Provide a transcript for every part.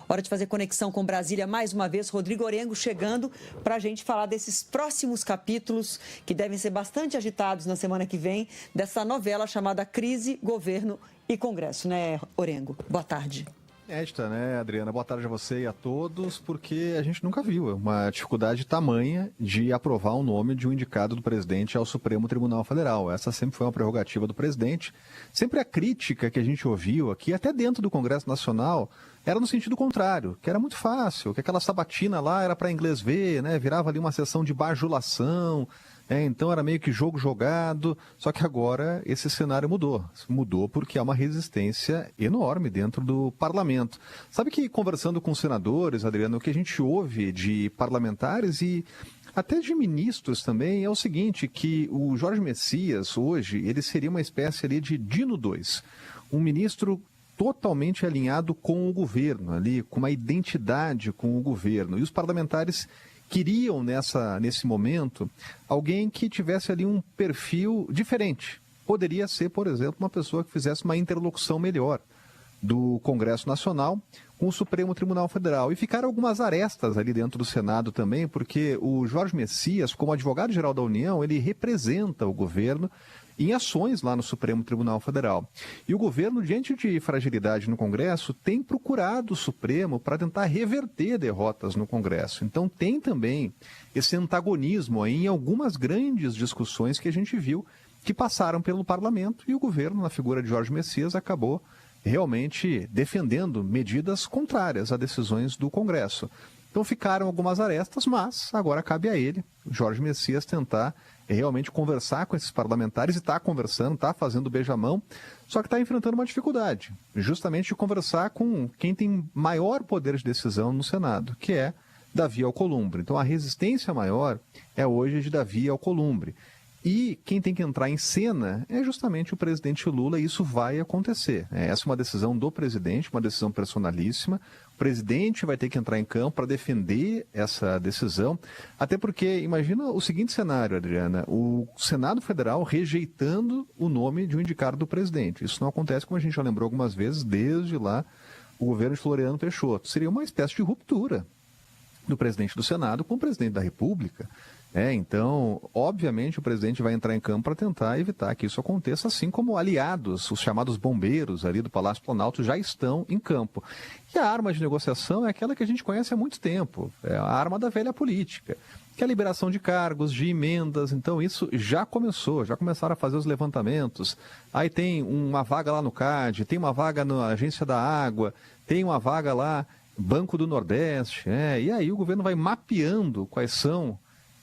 Hora de fazer conexão com Brasília mais uma vez. Rodrigo Orengo chegando para a gente falar desses próximos capítulos que devem ser bastante agitados na semana que vem, dessa novela chamada Crise, Governo e Congresso, né, Orengo? Boa tarde. Inédita, né, Adriana? Boa tarde a você e a todos, porque a gente nunca viu uma dificuldade tamanha de aprovar o nome de um indicado do presidente ao Supremo Tribunal Federal. Essa sempre foi uma prerrogativa do presidente. Sempre a crítica que a gente ouviu aqui, até dentro do Congresso Nacional, era no sentido contrário, que era muito fácil, que aquela sabatina lá era para inglês ver, né? Virava ali uma sessão de bajulação. Então era meio que jogo jogado, só que agora esse cenário mudou. Mudou porque há uma resistência enorme dentro do parlamento. Sabe que conversando com senadores, Adriano, o que a gente ouve de parlamentares e até de ministros também é o seguinte, que o Jorge Messias hoje, ele seria uma espécie ali de Dino 2, um ministro totalmente alinhado com o governo, ali, com uma identidade com o governo. E os parlamentares queriam, nesse momento, alguém que tivesse ali um perfil diferente. Poderia ser, por exemplo, uma pessoa que fizesse uma interlocução melhor do Congresso Nacional com o Supremo Tribunal Federal. E ficaram algumas arestas ali dentro do Senado também, porque o Jorge Messias, como advogado-geral da União, ele representa o governo em ações lá no Supremo Tribunal Federal. E o governo, diante de fragilidade no Congresso, tem procurado o Supremo para tentar reverter derrotas no Congresso. Então tem também esse antagonismo aí em algumas grandes discussões que a gente viu que passaram pelo parlamento e o governo, na figura de Jorge Messias, acabou realmente defendendo medidas contrárias a decisões do Congresso. Então ficaram algumas arestas, mas agora cabe a ele, Jorge Messias, tentar realmente conversar com esses parlamentares e está conversando, está fazendo beijamão, só que está enfrentando uma dificuldade, justamente de conversar com quem tem maior poder de decisão no Senado, que é Davi Alcolumbre. Então a resistência maior é hoje de Davi Alcolumbre. E quem tem que entrar em cena é justamente o presidente Lula, e isso vai acontecer. Essa é uma decisão do presidente, uma decisão personalíssima. O presidente vai ter que entrar em campo para defender essa decisão, até porque, imagina o seguinte cenário, Adriana, o Senado Federal rejeitando o nome de um indicado do presidente. Isso não acontece, como a gente já lembrou algumas vezes, desde lá o governo de Floriano Peixoto. Seria uma espécie de ruptura do presidente do Senado com o presidente da República. Então, obviamente, o presidente vai entrar em campo para tentar evitar que isso aconteça, assim como aliados, os chamados bombeiros ali do Palácio Planalto já estão em campo. E a arma de negociação é aquela que a gente conhece há muito tempo, é a arma da velha política, que é a liberação de cargos, de emendas. Então isso já começou, já começaram a fazer os levantamentos. Aí tem uma vaga lá no CAD, tem uma vaga na Agência da Água, tem uma vaga lá, Banco do Nordeste, e aí o governo vai mapeando quais são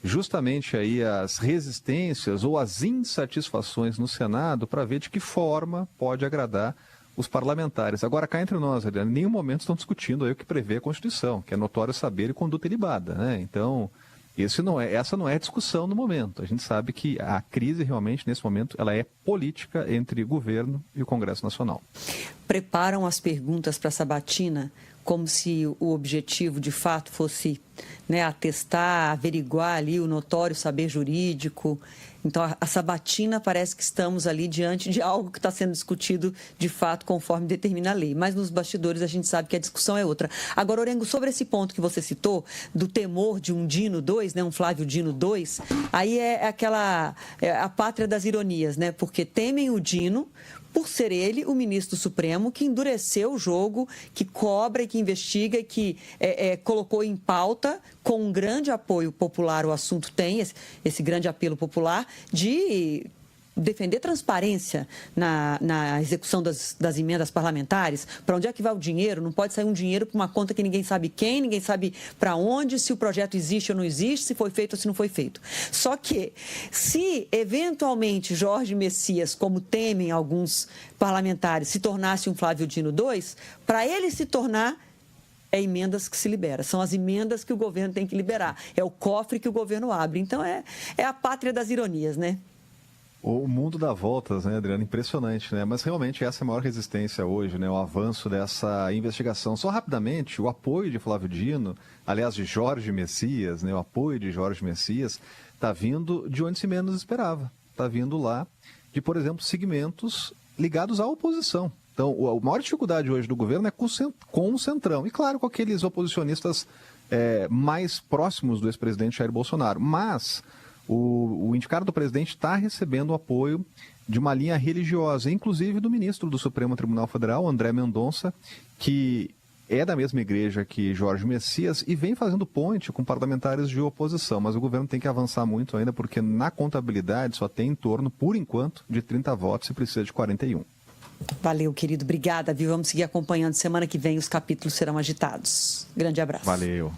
justamente aí as resistências ou as insatisfações no Senado para ver de que forma pode agradar os parlamentares. Agora, cá entre nós, Adriano, em nenhum momento estão discutindo aí o que prevê a Constituição, que é notório saber e conduta ilibada, Então, essa não é a discussão no momento. A gente sabe que a crise realmente, nesse momento, ela é política entre o governo e o Congresso Nacional. Preparam as perguntas para a sabatina como se o objetivo, de fato, fosse atestar, averiguar ali o notório saber jurídico. Então, a sabatina parece que estamos ali diante de algo que está sendo discutido, de fato, conforme determina a lei. Mas nos bastidores a gente sabe que a discussão é outra. Agora, Orengo, sobre esse ponto que você citou, do temor de um Dino 2, um Flávio Dino 2, aí é a pátria das ironias, porque temem o Dino, por ser ele o ministro Supremo que endureceu o jogo, que cobra e que investiga e que colocou em pauta, com um grande apoio popular, o assunto tem esse grande apelo popular, de defender transparência na execução das emendas parlamentares. Para onde é que vai o dinheiro? Não pode sair um dinheiro para uma conta que ninguém sabe quem, ninguém sabe para onde, se o projeto existe ou não existe, se foi feito ou se não foi feito. Só que, se eventualmente Jorge Messias, como temem alguns parlamentares, se tornasse um Flávio Dino 2, para ele se tornar, é emendas que se libera, são as emendas que o governo tem que liberar, é o cofre que o governo abre. Então, é a pátria das ironias, O mundo dá voltas, Adriano? Impressionante, Mas realmente essa é a maior resistência hoje, o avanço dessa investigação. Só rapidamente, o apoio de Flávio Dino, aliás, de Jorge Messias, o apoio de Jorge Messias, está vindo de onde se menos esperava. Está vindo lá de, por exemplo, segmentos ligados à oposição. Então, a maior dificuldade hoje do governo é com o Centrão. E, claro, com aqueles oposicionistas mais próximos do ex-presidente Jair Bolsonaro. Mas o indicado do presidente está recebendo o apoio de uma linha religiosa, inclusive do ministro do Supremo Tribunal Federal, André Mendonça, que é da mesma igreja que Jorge Messias e vem fazendo ponte com parlamentares de oposição. Mas o governo tem que avançar muito ainda, porque na contabilidade só tem em torno, por enquanto, de 30 votos e precisa de 41. Valeu, querido. Obrigada, viu? Vamos seguir acompanhando. Semana que vem os capítulos serão agitados. Grande abraço. Valeu.